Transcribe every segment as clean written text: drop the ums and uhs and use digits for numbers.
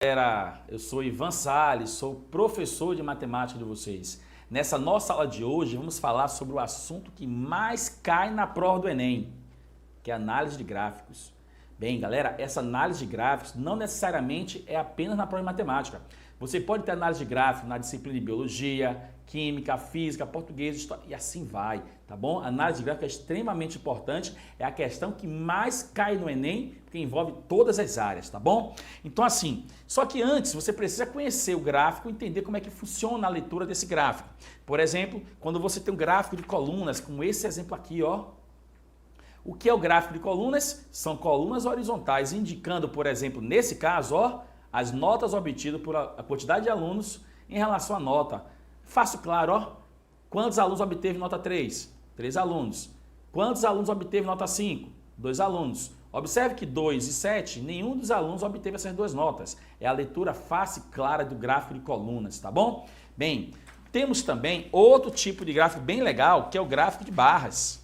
Galera, eu sou Ivan Salles, sou professor de matemática de vocês. Nessa nossa aula de hoje, vamos falar sobre o assunto que mais cai na prova do Enem, que é a análise de gráficos. Bem, galera, essa análise de gráficos não necessariamente é apenas na prova de matemática. Você pode ter análise de gráfico na disciplina de biologia, química, física, português, história e assim vai, tá bom? A análise de gráfico é extremamente importante, é a questão que mais cai no Enem, porque envolve todas as áreas, tá bom? Então assim, só que antes você precisa conhecer o gráfico e entender como é que funciona a leitura desse gráfico. Por exemplo, quando você tem um gráfico de colunas, como esse exemplo aqui, ó. O que é o gráfico de colunas? São colunas horizontais, indicando, por exemplo, nesse caso, ó, as notas obtidas por a quantidade de alunos em relação à nota. Fácil, claro, ó. Quantos alunos obteve nota 3? 3 alunos. Quantos alunos obteve nota 5? 2 alunos. Observe que 2 e 7, nenhum dos alunos obteve essas duas notas. É a leitura fácil e clara do gráfico de colunas, tá bom? Bem, temos também outro tipo de gráfico bem legal, que é o gráfico de barras.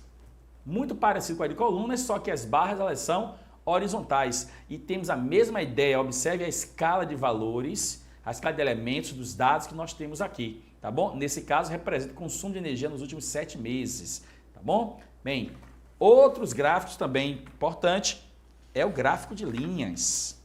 Muito parecido com a de colunas, só que as barras elas são horizontais. E temos a mesma ideia, observe a escala de valores, a escala de elementos dos dados que nós temos aqui, tá bom? Nesse caso, representa o consumo de energia nos últimos 7 meses, tá bom? Bem, outros gráficos também importantes é o gráfico de linhas.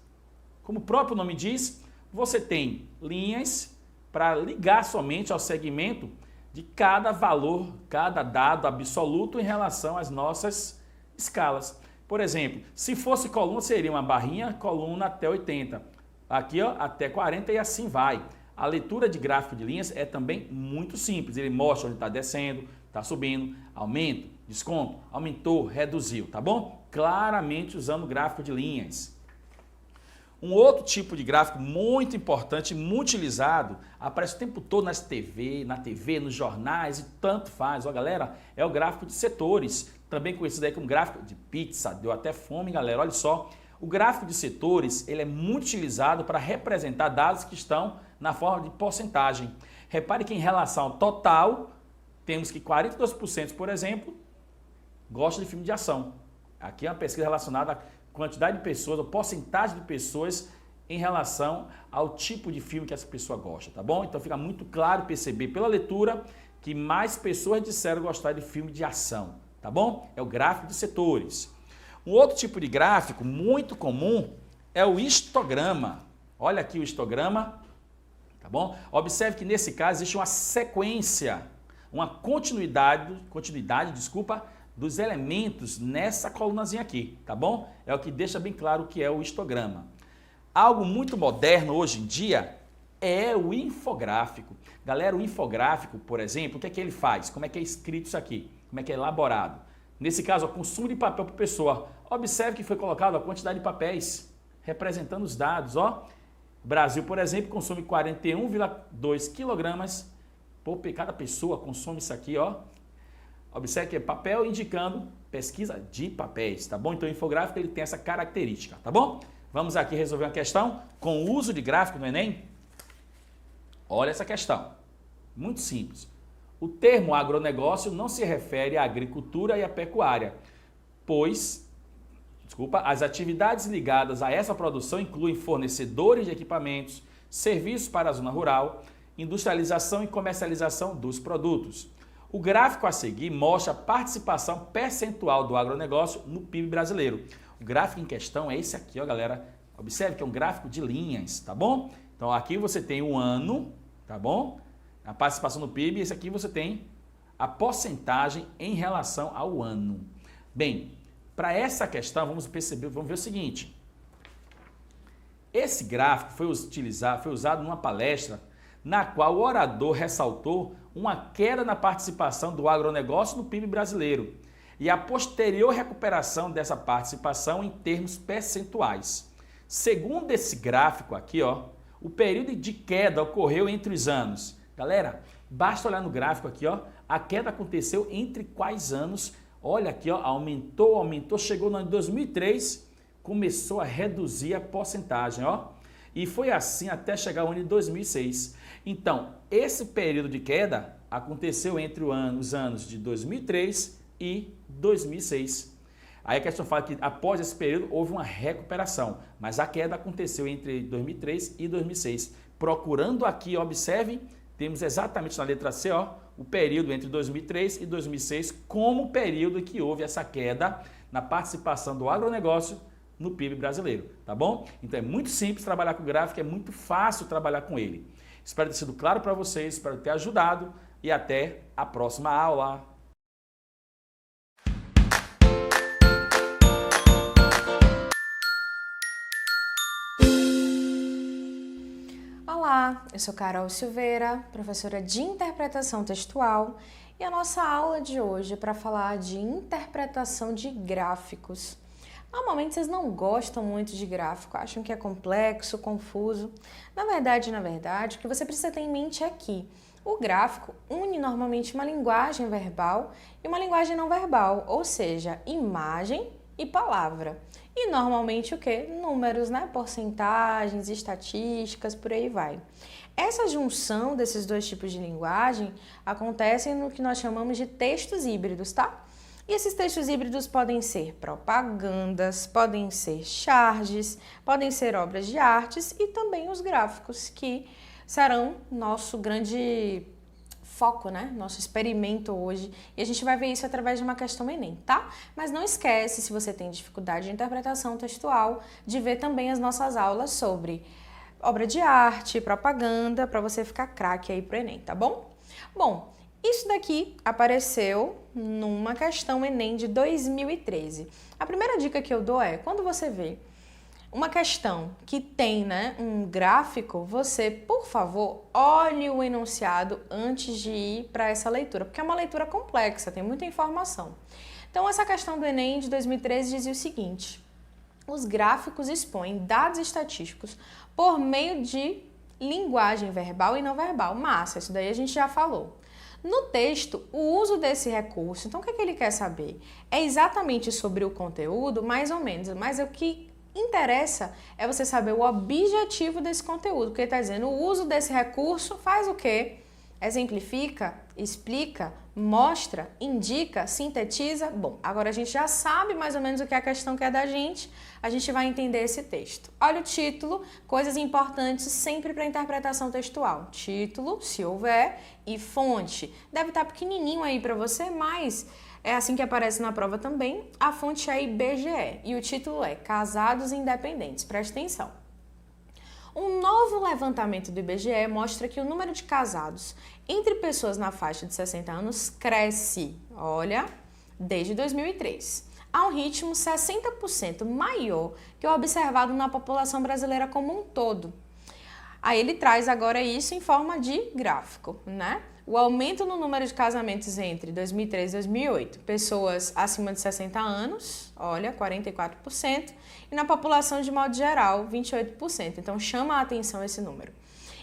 Como o próprio nome diz, você tem linhas para ligar somente ao segmento de cada valor, cada dado absoluto em relação às nossas escalas. Por exemplo, se fosse coluna, seria uma barrinha, coluna até 80. Aqui, ó, até 40 e assim vai. A leitura de gráfico de linhas é também muito simples. Ele mostra onde está descendo, está subindo, aumento, desconto, aumentou, reduziu, tá bom? Claramente usando o gráfico de linhas. Um outro tipo de gráfico muito importante, muito utilizado, aparece o tempo todo na TV, nos jornais e tanto faz, ó galera, é o gráfico de setores, também conhecido aí como gráfico de pizza, deu até fome galera, olha só. O gráfico de setores, ele é muito utilizado para representar dados que estão na forma de porcentagem. Repare que em relação ao total, temos que 42%, por exemplo, gosta de filme de ação. Aqui é uma pesquisa relacionada a quantidade de pessoas, ou porcentagem de pessoas em relação ao tipo de filme que essa pessoa gosta, tá bom? Então fica muito claro perceber pela leitura que mais pessoas disseram gostar de filme de ação, tá bom? É o gráfico de setores. Um outro tipo de gráfico muito comum é o histograma. Olha aqui o histograma, tá bom? Observe que nesse caso existe uma sequência, uma continuidade, dos elementos nessa colunazinha aqui, tá bom? É o que deixa bem claro o que é o histograma. Algo muito moderno hoje em dia é o infográfico. Galera, o infográfico, por exemplo, o que é que ele faz? Como é que é escrito isso aqui? Como é que é elaborado? Nesse caso, o consumo de papel por pessoa. Observe que foi colocado a quantidade de papéis representando os dados, ó. O Brasil, por exemplo, consome 41,2 kg por cada pessoa, consome isso aqui, ó. Observe que é papel indicando pesquisa de papéis, tá bom? Então o infográfico ele tem essa característica, tá bom? Vamos aqui resolver uma questão com o uso de gráfico no Enem? Olha essa questão, muito simples. O termo agronegócio não se refere à agricultura e à pecuária, pois, as atividades ligadas a essa produção incluem fornecedores de equipamentos, serviços para a zona rural, industrialização e comercialização dos produtos. O gráfico a seguir mostra a participação percentual do agronegócio no PIB brasileiro. O gráfico em questão é esse aqui, ó, galera. Observe que é um gráfico de linhas, tá bom? Então aqui você tem o ano, tá bom? A participação no PIB, e esse aqui você tem a porcentagem em relação ao ano. Bem, para essa questão vamos ver o seguinte. Esse gráfico foi usado numa palestra na qual o orador ressaltou uma queda na participação do agronegócio no PIB brasileiro e a posterior recuperação dessa participação em termos percentuais. Segundo esse gráfico aqui, ó, o período de queda ocorreu entre os anos. Galera, basta olhar no gráfico aqui, ó, a queda aconteceu entre quais anos? Olha aqui, ó, aumentou, chegou no ano de 2003, começou a reduzir a porcentagem, ó. E foi assim até chegar ao ano de 2006. Então, esse período de queda aconteceu entre os anos de 2003 e 2006. Aí a questão fala que após esse período houve uma recuperação, mas a queda aconteceu entre 2003 e 2006. Procurando aqui, observe, temos exatamente na letra C, ó, o período entre 2003 e 2006 como período que houve essa queda na participação do agronegócio no PIB brasileiro, tá bom? Então é muito simples trabalhar com o gráfico, é muito fácil trabalhar com ele. Espero ter sido claro para vocês, espero ter ajudado e até a próxima aula. Olá, eu sou Carol Silveira, professora de interpretação textual, e a nossa aula de hoje é para falar de interpretação de gráficos. Normalmente vocês não gostam muito de gráfico, acham que é complexo, confuso. Na verdade, o que você precisa ter em mente é que o gráfico une normalmente uma linguagem verbal e uma linguagem não verbal, ou seja, imagem e palavra. E normalmente o quê? Números, né? Porcentagens, estatísticas, por aí vai. Essa junção desses dois tipos de linguagem acontece no que nós chamamos de textos híbridos, tá? E esses textos híbridos podem ser propagandas, podem ser charges, podem ser obras de artes e também os gráficos, que serão nosso grande foco, né? Nosso experimento hoje. E a gente vai ver isso através de uma questão Enem, tá? Mas não esquece, se você tem dificuldade de interpretação textual, de ver também as nossas aulas sobre obra de arte, propaganda, para você ficar craque aí pro Enem, tá bom? Bom, isso daqui apareceu numa questão Enem de 2013. A primeira dica que eu dou é, quando você vê uma questão que tem, né, um gráfico, você, por favor, olhe o enunciado antes de ir para essa leitura, porque é uma leitura complexa, tem muita informação. Então, essa questão do Enem de 2013 dizia o seguinte: os gráficos expõem dados estatísticos por meio de linguagem verbal e não verbal. Massa, isso daí a gente já falou. No texto, o uso desse recurso, então o que é que ele quer saber? É exatamente sobre o conteúdo, mais ou menos, mas o que interessa é você saber o objetivo desse conteúdo, porque está dizendo o uso desse recurso faz o quê? Exemplifica, explica, mostra, indica, sintetiza. Bom, agora a gente já sabe mais ou menos o que a questão quer da gente, a gente vai entender esse texto. Olha o título, coisas importantes sempre para interpretação textual. Título, se houver, e fonte. Deve estar pequenininho aí para você, mas é assim que aparece na prova também. A fonte é IBGE e o título é Casados Independentes. Preste atenção. Um novo levantamento do IBGE mostra que o número de casados entre pessoas na faixa de 60 anos cresce, olha, desde 2003, a um ritmo 60% maior que o observado na população brasileira como um todo. Aí ele traz agora isso em forma de gráfico, né? O aumento no número de casamentos entre 2003 e 2008, pessoas acima de 60 anos, olha, 44%, e na população de modo geral, 28%. Então chama a atenção esse número.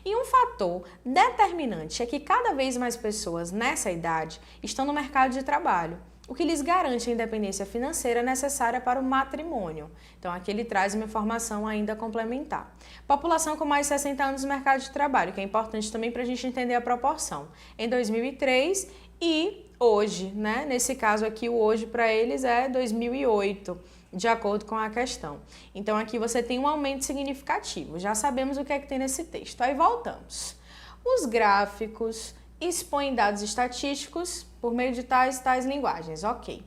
E um fator determinante é que cada vez mais pessoas nessa idade estão no mercado de trabalho, o que lhes garante a independência financeira necessária para o matrimônio. Então, aqui ele traz uma informação ainda complementar. População com mais de 60 anos no mercado de trabalho, que é importante também para a gente entender a proporção. Em 2003 e hoje, né? Nesse caso aqui, o hoje para eles é 2008, de acordo com a questão. Então, aqui você tem um aumento significativo. Já sabemos o que é que tem nesse texto. Aí voltamos. Os gráficos expõem dados estatísticos por meio de tais linguagens, ok.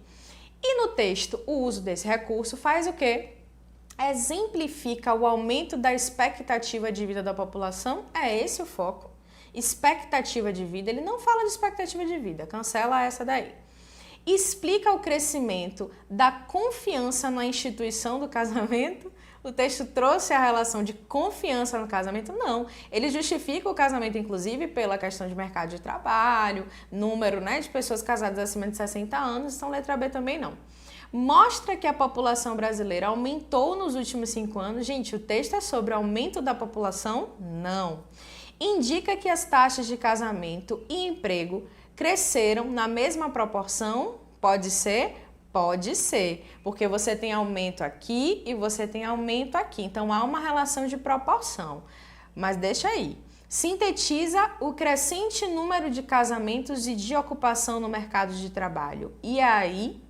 E no texto, o uso desse recurso faz o quê? Exemplifica o aumento da expectativa de vida da população, é esse o foco. Expectativa de vida, ele não fala de expectativa de vida, cancela essa daí. Explica o crescimento da confiança na instituição do casamento. O texto trouxe a relação de confiança no casamento? Não. Ele justifica o casamento, inclusive, pela questão de mercado de trabalho, número, né, de pessoas casadas acima de 60 anos, então letra B também não. Mostra que a população brasileira aumentou nos últimos 5 anos. Gente, o texto é sobre aumento da população? Não. Indica que as taxas de casamento e emprego cresceram na mesma proporção? Pode ser? Pode ser, porque você tem aumento aqui e você tem aumento aqui. Então, há uma relação de proporção. Mas deixa aí. Sintetiza o crescente número de casamentos e de ocupação no mercado de trabalho. E aí,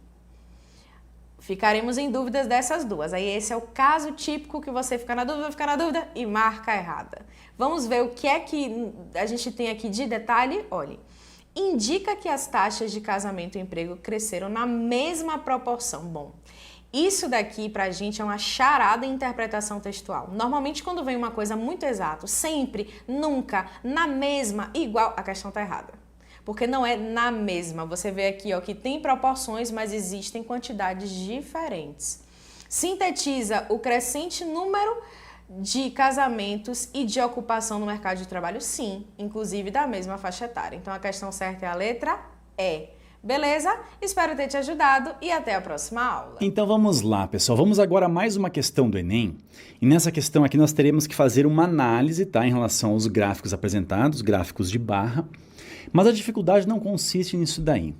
Ficaremos em dúvidas dessas duas. Aí esse é o caso típico que você fica na dúvida e marca errada. Vamos ver o que é que a gente tem aqui de detalhe? Olhe, indica que as taxas de casamento e emprego cresceram na mesma proporção. Bom, isso daqui pra gente é uma charada em interpretação textual. Normalmente quando vem uma coisa muito exata, sempre, nunca, na mesma, igual, a questão tá errada. Porque não é na mesma. Você vê aqui ó, que tem proporções, mas existem quantidades diferentes. Sintetiza o crescente número de casamentos e de ocupação no mercado de trabalho? Sim, inclusive da mesma faixa etária. Então a questão certa é a letra E. Beleza? Espero ter te ajudado e até a próxima aula. Então vamos lá, pessoal. Vamos agora a mais uma questão do Enem. E nessa questão aqui nós teremos que fazer uma análise, tá, em relação aos gráficos apresentados, gráficos de barra. Mas a dificuldade não consiste nisso daí.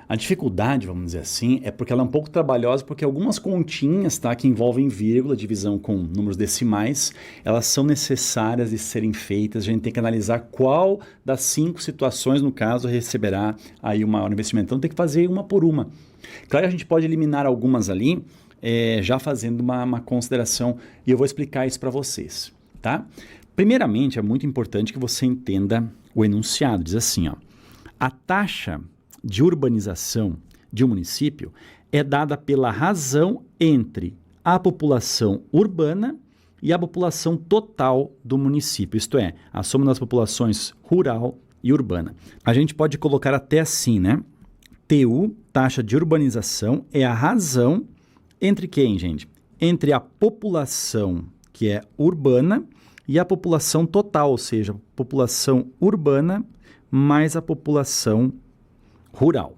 A dificuldade, vamos dizer assim, é porque ela é um pouco trabalhosa, porque algumas continhas, tá, que envolvem vírgula, divisão com números decimais, elas são necessárias de serem feitas. A gente tem que analisar qual das 5 situações, no caso, receberá aí o maior investimento. Então tem que fazer uma por uma. Claro que a gente pode eliminar algumas ali, já fazendo uma consideração, e eu vou explicar isso para vocês, tá? Primeiramente, é muito importante que você entenda o enunciado. Diz assim, ó, a taxa de urbanização de um município é dada pela razão entre a população urbana e a população total do município, isto é, a soma das populações rural e urbana. A gente pode colocar até assim, né? TU, taxa de urbanização, é a razão entre quem, gente? Entre a população que é urbana e a população total, ou seja, a população urbana mais a população rural.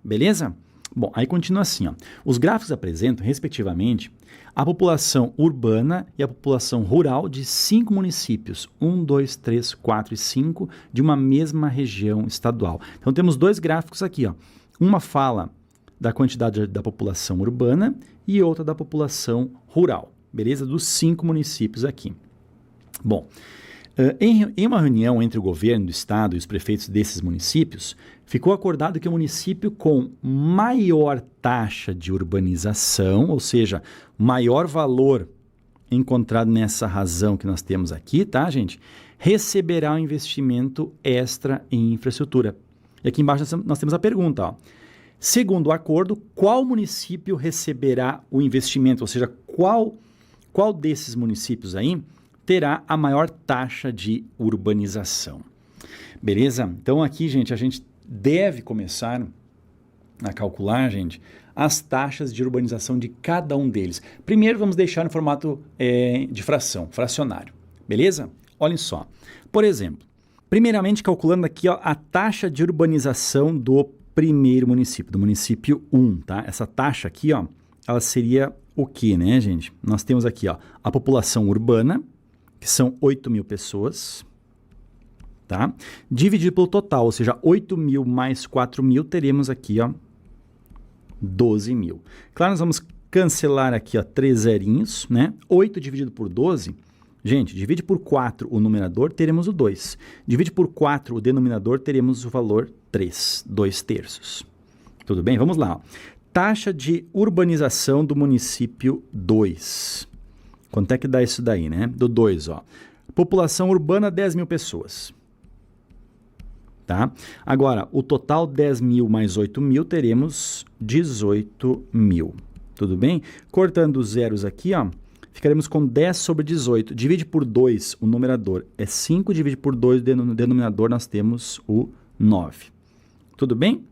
Beleza? Bom, aí continua assim, ó. Os gráficos apresentam, respectivamente, a população urbana e a população rural de 5 municípios, 1, 2, 3, 4 e 5, de uma mesma região estadual. Então temos 2 gráficos aqui, ó. Uma fala da quantidade da população urbana e outra da população rural, beleza? Dos 5 municípios aqui. Bom, em uma reunião entre o governo do estado e os prefeitos desses municípios, ficou acordado que o município com maior taxa de urbanização, ou seja, maior valor encontrado nessa razão que nós temos aqui, tá, gente? Receberá um investimento extra em infraestrutura. E aqui embaixo nós temos a pergunta, ó. Segundo o acordo, qual município receberá o investimento? Ou seja, qual desses municípios aí terá a maior taxa de urbanização? Beleza? Então aqui, gente, a gente deve começar a calcular, gente, as taxas de urbanização de cada um deles. Primeiro vamos deixar no formato de fração, fracionário. Beleza? Olhem só. Por exemplo, primeiramente calculando aqui, ó, a taxa de urbanização do primeiro município, do município 1, tá? Essa taxa aqui, ó, ela seria o quê, né, gente? Nós temos aqui, ó, a população urbana, que são 8.000 pessoas, tá? Dividido pelo total, ou seja, 8.000 mais 4.000, teremos aqui, ó, 12.000. Claro, nós vamos cancelar aqui, ó, 3 zerinhos, né? 8 dividido por 12, gente, divide por 4 o numerador, teremos o 2. Divide por 4 o denominador, teremos o valor 3, 2/3. Tudo bem? Vamos lá, ó. Taxa de urbanização do município 2. Quanto é que dá isso daí, né? Do 2, ó. População urbana, 10.000 pessoas. Tá? Agora, o total 10.000 mais 8.000, teremos 18.000. Tudo bem? Cortando os zeros aqui, ó, ficaremos com 10 sobre 18. Divide por 2, o numerador é 5. Divide por 2, no denominador, nós temos o 9. Tudo bem?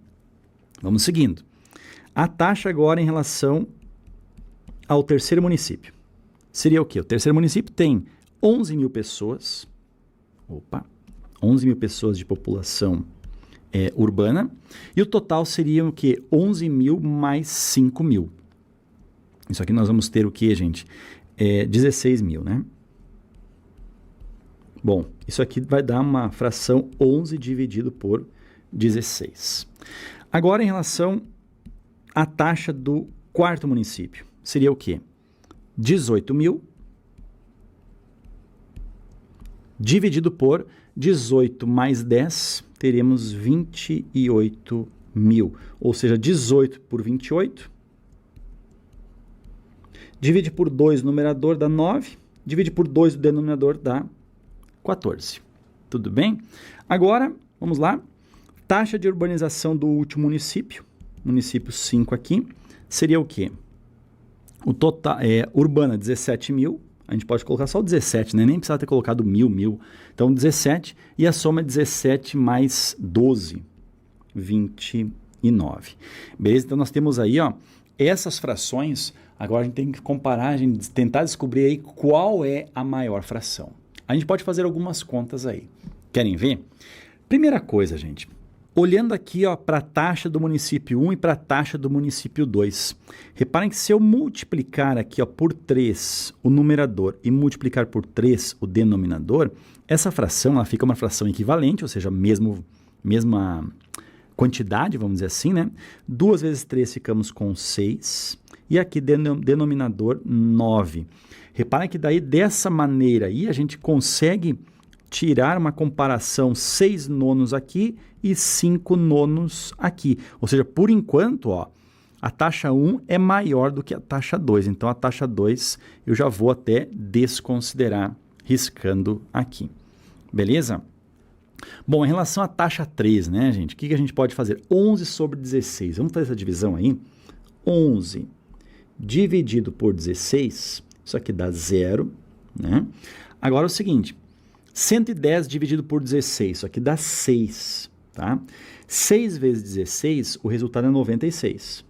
Vamos seguindo. A taxa agora em relação ao terceiro município. Seria o quê? O terceiro município tem 11.000 pessoas. 11.000 pessoas de população urbana. E o total seria o quê? 11.000 mais 5.000. Isso aqui nós vamos ter o quê, gente? 16.000, né? Bom, isso aqui vai dar uma fração 11 dividido por 16. Agora, em relação à taxa do quarto município, seria o quê? 18.000 dividido por 18 mais 10, teremos 28.000. Ou seja, 18 por 28, Divide por 2 o numerador dá 9. Divide por 2 o denominador dá 14. Tudo bem? Agora, vamos lá. Taxa de urbanização do último município. Município 5 aqui. Seria o quê? O total urbana 17 mil. A gente pode colocar só o 17, né? Nem precisa ter colocado mil. Então, 17. E a soma é 17 mais 12. 29. Beleza? Então, nós temos aí, ó, essas frações. Agora, a gente tem que comparar, a gente tentar descobrir aí qual é a maior fração. A gente pode fazer algumas contas aí. Querem ver? Primeira coisa, gente. Olhando aqui para a taxa do município 1 e para a taxa do município 2. Reparem que se eu multiplicar aqui por 3 o numerador e multiplicar por 3 o denominador, essa fração ela fica uma fração equivalente, ou seja, mesma quantidade, vamos dizer assim, né? 2 vezes 3 ficamos com 6 e aqui denominador 9. Reparem que daí dessa maneira aí a gente consegue tirar uma comparação 6 nonos aqui e 5 nonos aqui. Ou seja, por enquanto, ó, a taxa 1 é maior do que a taxa 2. Então, a taxa 2 eu já vou até desconsiderar, riscando aqui. Beleza? Bom, em relação à taxa 3, né, gente? O que a gente pode fazer? 11 sobre 16. Vamos fazer essa divisão aí? 11 dividido por 16, isso aqui dá 0, né? Agora é o seguinte, 110 dividido por 16, isso aqui dá 6, tá? 6 vezes 16, o resultado é 96.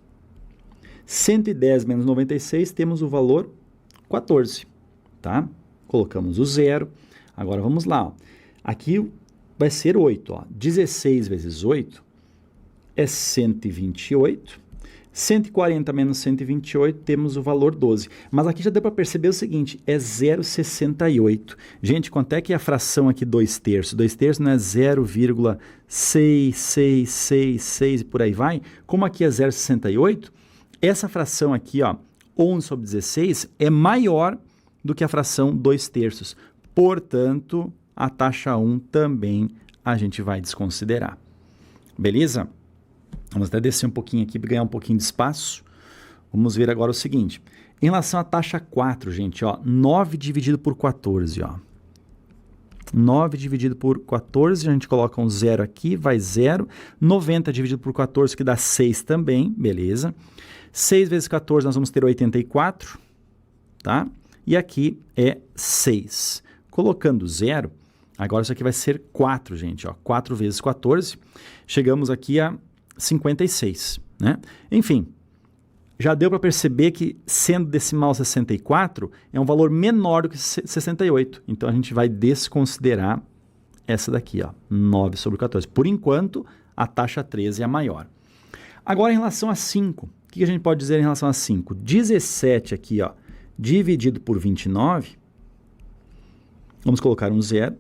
110 menos 96, temos o valor 14, tá? Colocamos o 0. Agora vamos lá, ó. Aqui vai ser 8, ó. 16 vezes 8 é 128. 140 menos 128, temos o valor 12. Mas aqui já deu para perceber o seguinte, é 0,68. Gente, quanto é que é a fração aqui 2/3? 2/3 não é 0,6666 e por aí vai? Como aqui é 0,68, essa fração aqui, ó, 11 sobre 16, é maior do que a fração 2/3. Portanto, a taxa 1 também a gente vai desconsiderar. Beleza? Vamos até descer um pouquinho aqui para ganhar um pouquinho de espaço. Vamos ver agora o seguinte. Em relação à taxa 4, gente, ó, 9 dividido por 14, ó. 9 dividido por 14, a gente coloca um 0 aqui, vai 0. 90 dividido por 14, que dá 6 também, beleza. 6 vezes 14, nós vamos ter 84, tá? E aqui é 6. Colocando 0, agora isso aqui vai ser 4, gente, ó. 4 vezes 14, chegamos aqui a 56, né? Enfim, já deu para perceber que sendo decimal 64 é um valor menor do que 68. Então a gente vai desconsiderar essa daqui, ó, 9 sobre 14. Por enquanto, a taxa 13 é a maior. Agora em relação a 5, o que a gente pode dizer em relação a 5? 17 aqui, ó, dividido por 29, vamos colocar um 0.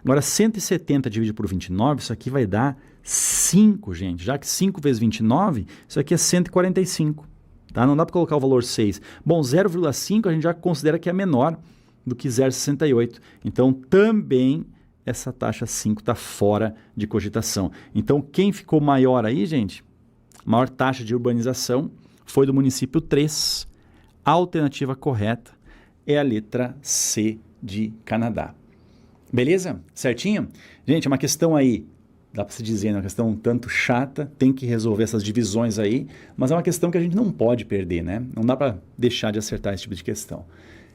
Agora 170 dividido por 29, isso aqui vai dar 5, gente. Já que 5 vezes 29, isso aqui é 145. Tá? Não dá para colocar o valor 6. Bom, 0,5 a gente já considera que é menor do que 0,68. Então, também essa taxa 5 está fora de cogitação. Então, quem ficou maior aí, gente? Maior taxa de urbanização foi do município 3. A alternativa correta é a letra C de Canadá. Beleza? Certinho? Gente, é uma questão aí, dá para se dizer, é uma questão um tanto chata, tem que resolver essas divisões aí, mas é uma questão que a gente não pode perder, né? Não dá para deixar de acertar esse tipo de questão.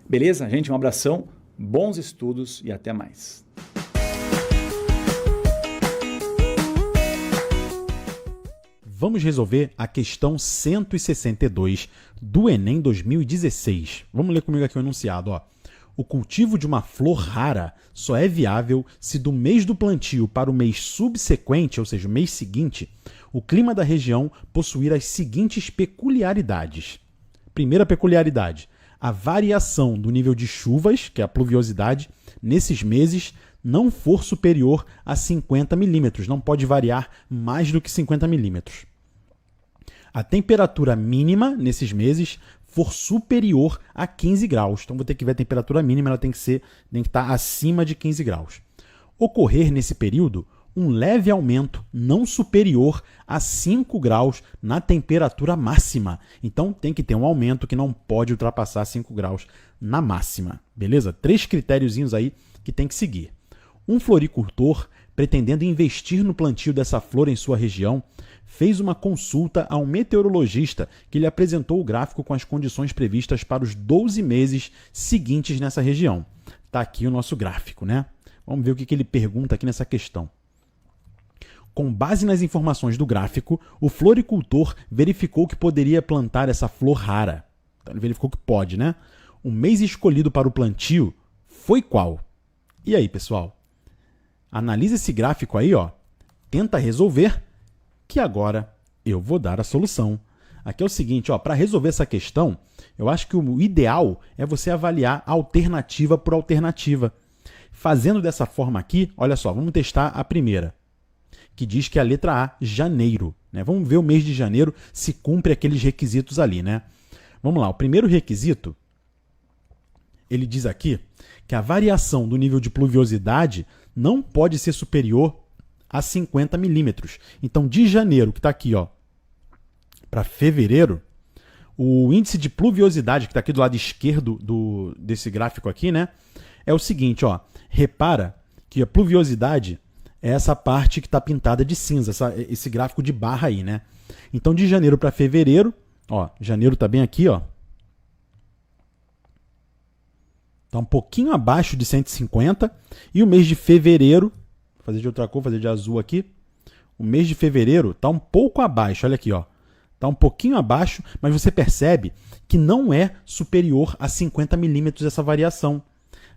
Beleza? Gente, um abração, bons estudos e até mais. Vamos resolver a questão 162 do Enem 2016. Vamos ler comigo aqui o enunciado, ó. O cultivo de uma flor rara só é viável se do mês do plantio para o mês subsequente, ou seja, o mês seguinte, o clima da região possuir as seguintes peculiaridades. Primeira peculiaridade, a variação do nível de chuvas, que é a pluviosidade, nesses meses não for superior a 50 milímetros, não pode variar mais do que 50 milímetros. A temperatura mínima nesses meses for superior a 15 graus. Então, vou ter que ver a temperatura mínima, ela tem que estar acima de 15 graus. Ocorrer nesse período um leve aumento não superior a 5 graus na temperatura máxima. Então tem que ter um aumento que não pode ultrapassar 5 graus na máxima, beleza? 3 critériozinhos aí que tem que seguir. Um floricultor, pretendendo investir no plantio dessa flor em sua região, fez uma consulta a um meteorologista que lhe apresentou o gráfico com as condições previstas para os 12 meses seguintes nessa região. Está aqui o nosso gráfico, né? Vamos ver o que ele pergunta aqui nessa questão. Com base nas informações do gráfico, o floricultor verificou que poderia plantar essa flor rara. Então ele verificou que pode, né? O mês escolhido para o plantio foi qual? E aí, pessoal? Analisa esse gráfico aí, ó. Tenta resolver, que agora eu vou dar a solução. Aqui é o seguinte, ó, para resolver essa questão, eu acho que o ideal é você avaliar alternativa por alternativa. Fazendo dessa forma aqui, olha só, vamos testar a primeira, que diz que é a letra A, janeiro, né? Vamos ver o mês de janeiro se cumpre aqueles requisitos ali, né? Vamos lá, o primeiro requisito, ele diz aqui que a variação do nível de pluviosidade não pode ser superior a 50 milímetros. Então, de janeiro, que está aqui, ó, para fevereiro, o índice de pluviosidade, que está aqui do lado esquerdo desse gráfico aqui, né, é o seguinte, ó, repara que a pluviosidade é essa parte que está pintada de cinza, esse gráfico de barra aí, né? Então, de janeiro para fevereiro, ó, janeiro está bem aqui, ó, está um pouquinho abaixo de 150, e o mês de fevereiro, vou fazer de outra cor, fazer de azul aqui, o mês de fevereiro está um pouco abaixo, olha aqui, ó, está um pouquinho abaixo, mas você percebe que não é superior a 50 milímetros essa variação.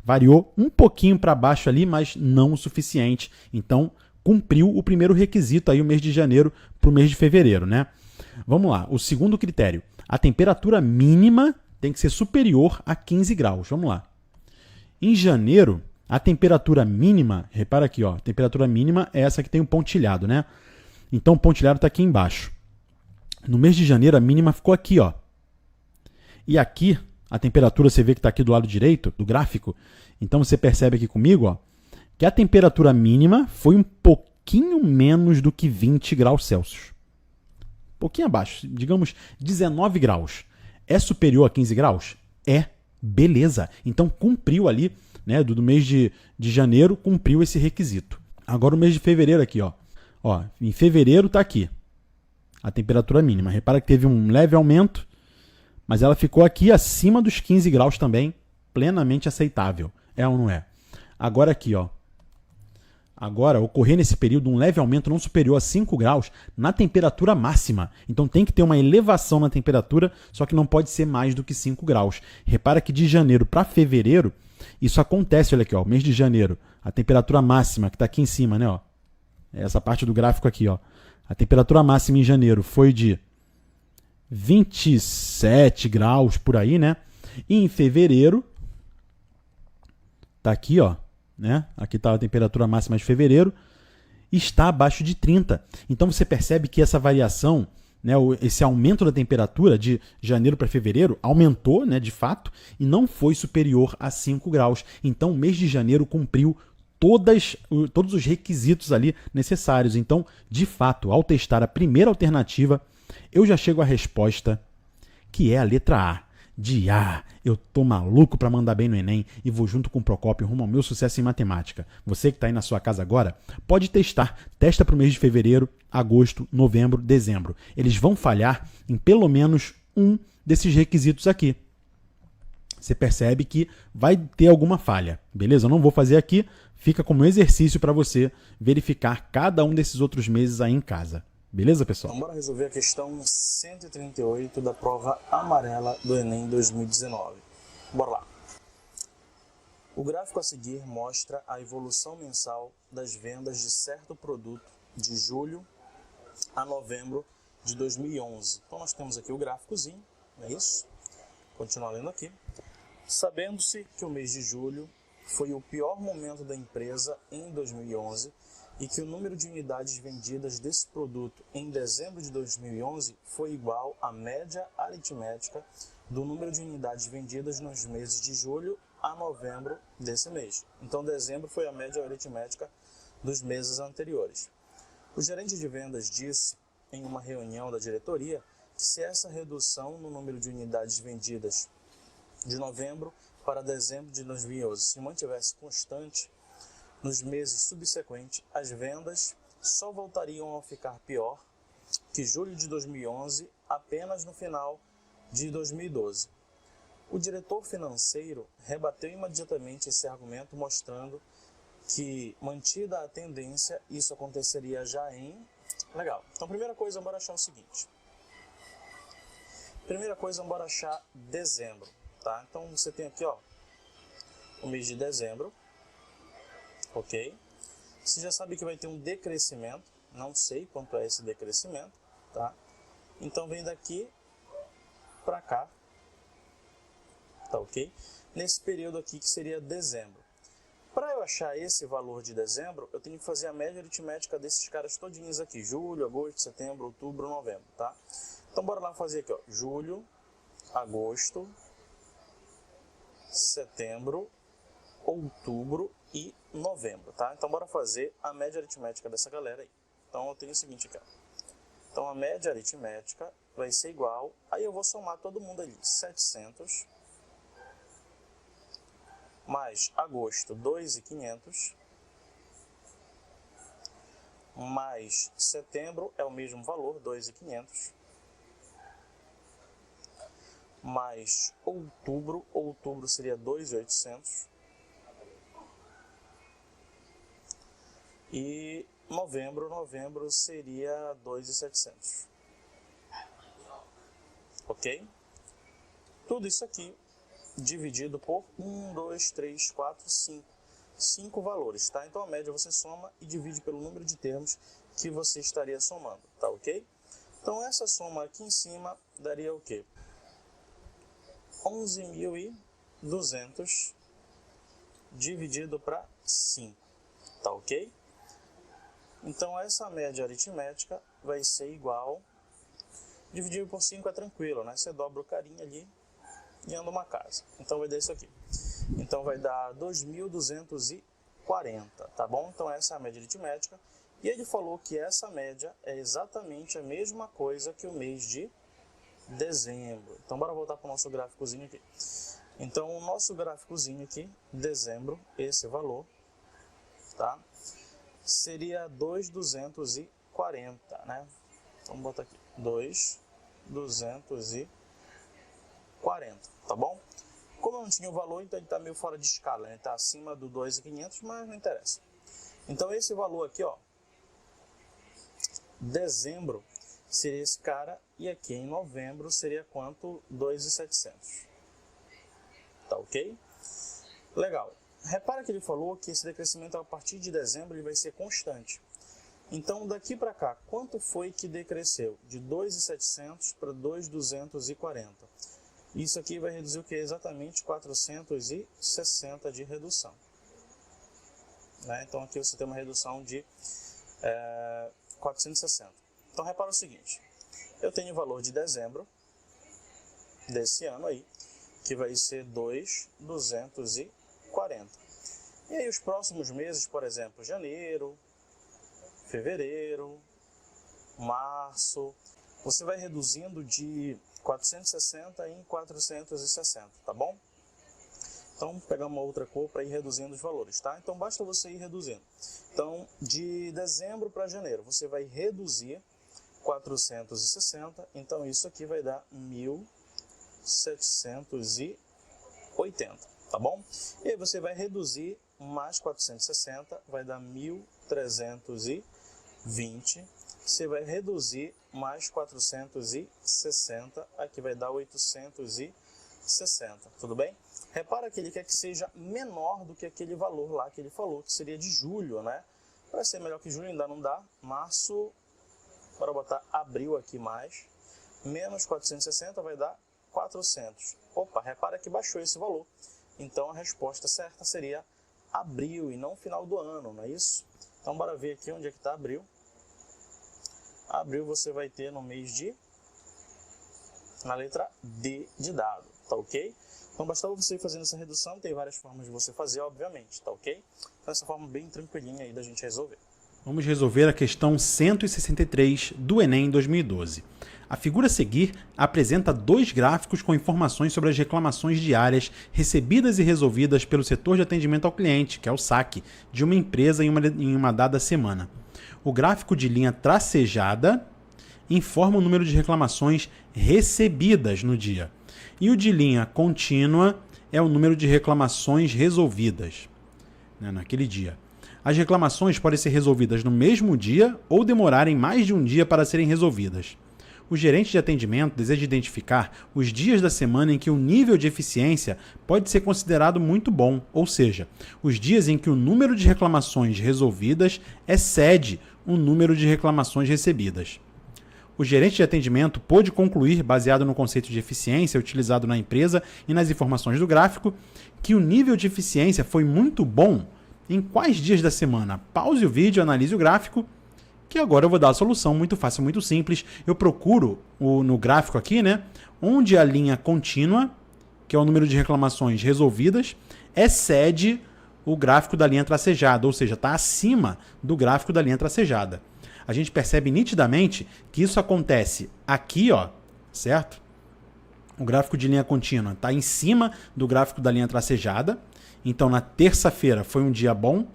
Variou um pouquinho para baixo ali, mas não o suficiente. Então, cumpriu o primeiro requisito aí, o mês de janeiro para o mês de fevereiro, né? Vamos lá, o segundo critério. A temperatura mínima tem que ser superior a 15 graus. Vamos lá. Em janeiro, a temperatura mínima, repara aqui, ó, a temperatura mínima é essa que tem um pontilhado, né? Então, o pontilhado está aqui embaixo. No mês de janeiro, a mínima ficou aqui, ó. E aqui, a temperatura, você vê que está aqui do lado direito do gráfico. Então, você percebe aqui comigo, ó, que a temperatura mínima foi um pouquinho menos do que 20 graus Celsius. Um pouquinho abaixo, digamos 19 graus. É superior a 15 graus? É. Beleza. Então, cumpriu ali, né, do mês de janeiro, cumpriu esse requisito. Agora, o mês de fevereiro aqui, ó. Ó, em fevereiro está aqui a temperatura mínima. Repara que teve um leve aumento, mas ela ficou aqui acima dos 15 graus também, plenamente aceitável. É ou não é? Agora aqui, ó. Agora, ocorrer nesse período um leve aumento não superior a 5 graus na temperatura máxima. Então tem que ter uma elevação na temperatura, só que não pode ser mais do que 5 graus. Repara que de janeiro para fevereiro, isso acontece, olha aqui, ó, mês de janeiro, a temperatura máxima, que está aqui em cima, né, ó. Essa parte do gráfico aqui, ó. A temperatura máxima em janeiro foi de 27 graus por aí, né? E em fevereiro, tá aqui, ó, né? Aqui tá a temperatura máxima de fevereiro, está abaixo de 30. Então você percebe que essa variação, né, esse aumento da temperatura de janeiro para fevereiro aumentou, né, de fato, e não foi superior a 5 graus. Então o mês de janeiro cumpriu todos os requisitos ali necessários. Então, de fato, ao testar a primeira alternativa, eu já chego à resposta, que é a letra A. De A, eu tô maluco para mandar bem no Enem e vou junto com o Procópio rumo ao meu sucesso em matemática. Você que está aí na sua casa agora, pode testar. Testa para o mês de fevereiro, agosto, novembro, dezembro. Eles vão falhar em pelo menos um desses requisitos aqui. Você percebe que vai ter alguma falha, beleza? Eu não vou fazer aqui, fica como exercício para você verificar cada um desses outros meses aí em casa. Beleza, pessoal? Então, bora resolver a questão 138 da prova amarela do Enem 2019. Bora lá. O gráfico a seguir mostra a evolução mensal das vendas de certo produto de julho a novembro de 2011. Então, nós temos aqui o gráficozinho, não é isso? Continuar lendo aqui. Sabendo-se que o mês de julho foi o pior momento da empresa em 2011 e que o número de unidades vendidas desse produto em dezembro de 2011 foi igual à média aritmética do número de unidades vendidas nos meses de julho a novembro desse mês. Então, dezembro foi a média aritmética dos meses anteriores. O gerente de vendas disse em uma reunião da diretoria que se essa redução no número de unidades vendidas de novembro para dezembro de 2011 se mantivesse constante, nos meses subsequentes as vendas só voltariam a ficar pior que julho de 2011 apenas no final de 2012. O diretor financeiro rebateu imediatamente esse argumento, mostrando que, mantida a tendência, isso aconteceria já em... Legal. Então, primeira coisa, bora achar o seguinte. Primeira coisa, bora achar dezembro, tá? Então, você tem aqui, ó, o mês de dezembro, ok? Você já sabe que vai ter um decrescimento, não sei quanto é esse decrescimento, tá? Então, vem daqui para cá, tá ok? Nesse período aqui que seria dezembro. Para eu achar esse valor de dezembro, eu tenho que fazer a média aritmética desses caras todinhos aqui. Julho, agosto, setembro, outubro, novembro, tá? Então, bora lá fazer aqui, ó. Julho, agosto, setembro, outubro e novembro, tá? Então, bora fazer a média aritmética dessa galera aí. Então, eu tenho o seguinte aqui, ó. Então, a média aritmética vai ser igual... Aí eu vou somar todo mundo ali. 700... mais agosto, 2.500, mais setembro é o mesmo valor, 2.500, mais outubro seria 2.800, e novembro seria 2.700, ok? Tudo isso aqui dividido por 1, 2, 3, 4, 5. 5 valores, tá? Então a média você soma e divide pelo número de termos que você estaria somando, tá ok? Então essa soma aqui em cima daria o quê? 11.200 dividido para 5, tá ok? Então essa média aritmética vai ser igual... Dividir por 5 é tranquilo, né? Você dobra o carinha ali e anda uma casa. Então vai dar isso aqui. Então vai dar 2.240, tá bom? Então essa é a média aritmética. E ele falou que essa média é exatamente a mesma coisa que o mês de dezembro. Então bora voltar para o nosso gráficozinho aqui. Então o nosso gráficozinho aqui, dezembro, esse valor, tá? Seria 2.240, né? Então vamos botar aqui, 2.240, tá bom? Como eu não tinha o valor, então ele está meio fora de escala, né? Ele está acima do 2.500, mas não interessa. Então esse valor aqui, ó, dezembro seria esse cara, e aqui em novembro seria quanto? 2.700. Tá ok? Legal. Repara que ele falou que esse decrescimento a partir de dezembro ele vai ser constante. Então daqui para cá, quanto foi que decresceu? De 2.700 para 2.240. Isso aqui vai reduzir o que? Exatamente 460 de redução. Né? Então aqui você tem uma redução de 460. Então repara o seguinte, eu tenho o valor de dezembro desse ano aí, que vai ser 2.240. E aí os próximos meses, por exemplo, janeiro, fevereiro, março, você vai reduzindo de 460 em 460, tá bom? Então, vou pegar uma outra cor para ir reduzindo os valores, tá? Então, basta você ir reduzindo. Então, de dezembro para janeiro, você vai reduzir 460, então isso aqui vai dar 1.780, tá bom? E aí você vai reduzir mais 460, vai dar 1.320, você vai reduzir mais 460, aqui vai dar 860, tudo bem? Repara que ele quer que seja menor do que aquele valor lá que ele falou, que seria de julho, né? Para ser melhor que julho ainda não dá, março, bora botar abril aqui mais, menos 460 vai dar 400. Opa, repara que baixou esse valor. Então a resposta certa seria abril e não final do ano, não é isso? Então bora ver aqui onde é que está abril. Abril você vai ter no mês de... na letra D de dado, tá ok? Então bastava você ir fazendo essa redução, tem várias formas de você fazer, obviamente, tá ok? Então essa forma bem tranquilinha aí da gente resolver. Vamos resolver a questão 163 do Enem 2012. A figura a seguir apresenta 2 gráficos com informações sobre as reclamações diárias recebidas e resolvidas pelo setor de atendimento ao cliente, que é o SAC, de uma empresa em uma dada semana. O gráfico de linha tracejada informa o número de reclamações recebidas no dia. E o de linha contínua é o número de reclamações resolvidas, né, naquele dia. As reclamações podem ser resolvidas no mesmo dia ou demorarem mais de um dia para serem resolvidas. O gerente de atendimento deseja identificar os dias da semana em que o nível de eficiência pode ser considerado muito bom, ou seja, os dias em que o número de reclamações resolvidas excede o número de reclamações recebidas. O gerente de atendimento pôde concluir, baseado no conceito de eficiência utilizado na empresa e nas informações do gráfico, que o nível de eficiência foi muito bom em quais dias da semana. Pause o vídeo, analise o gráfico, que agora eu vou dar a solução muito fácil, muito simples. Eu procuro no gráfico aqui, né, onde a linha contínua, que é o número de reclamações resolvidas, excede o gráfico da linha tracejada, ou seja, está acima do gráfico da linha tracejada. A gente percebe nitidamente que isso acontece aqui, ó, certo? O gráfico de linha contínua está em cima do gráfico da linha tracejada. Então, na terça-feira foi um dia bom.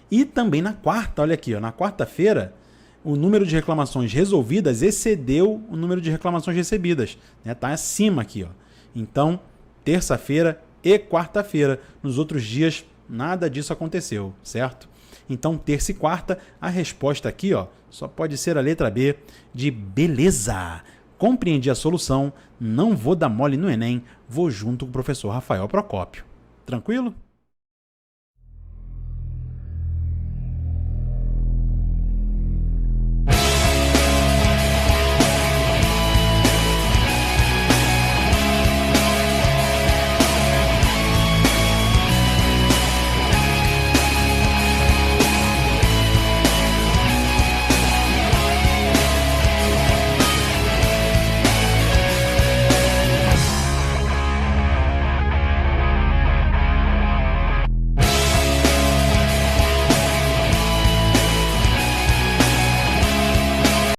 E também na quarta, olha aqui, ó, na quarta-feira, o número de reclamações resolvidas excedeu o número de reclamações recebidas. Está acima aqui, ó. Então, terça-feira e quarta-feira. Nos outros dias, nada disso aconteceu, certo? Então, terça e quarta, a resposta aqui, ó, só pode ser a letra B de beleza. Compreendi a solução, não vou dar mole no Enem, vou junto com o professor Rafael Procópio. Tranquilo?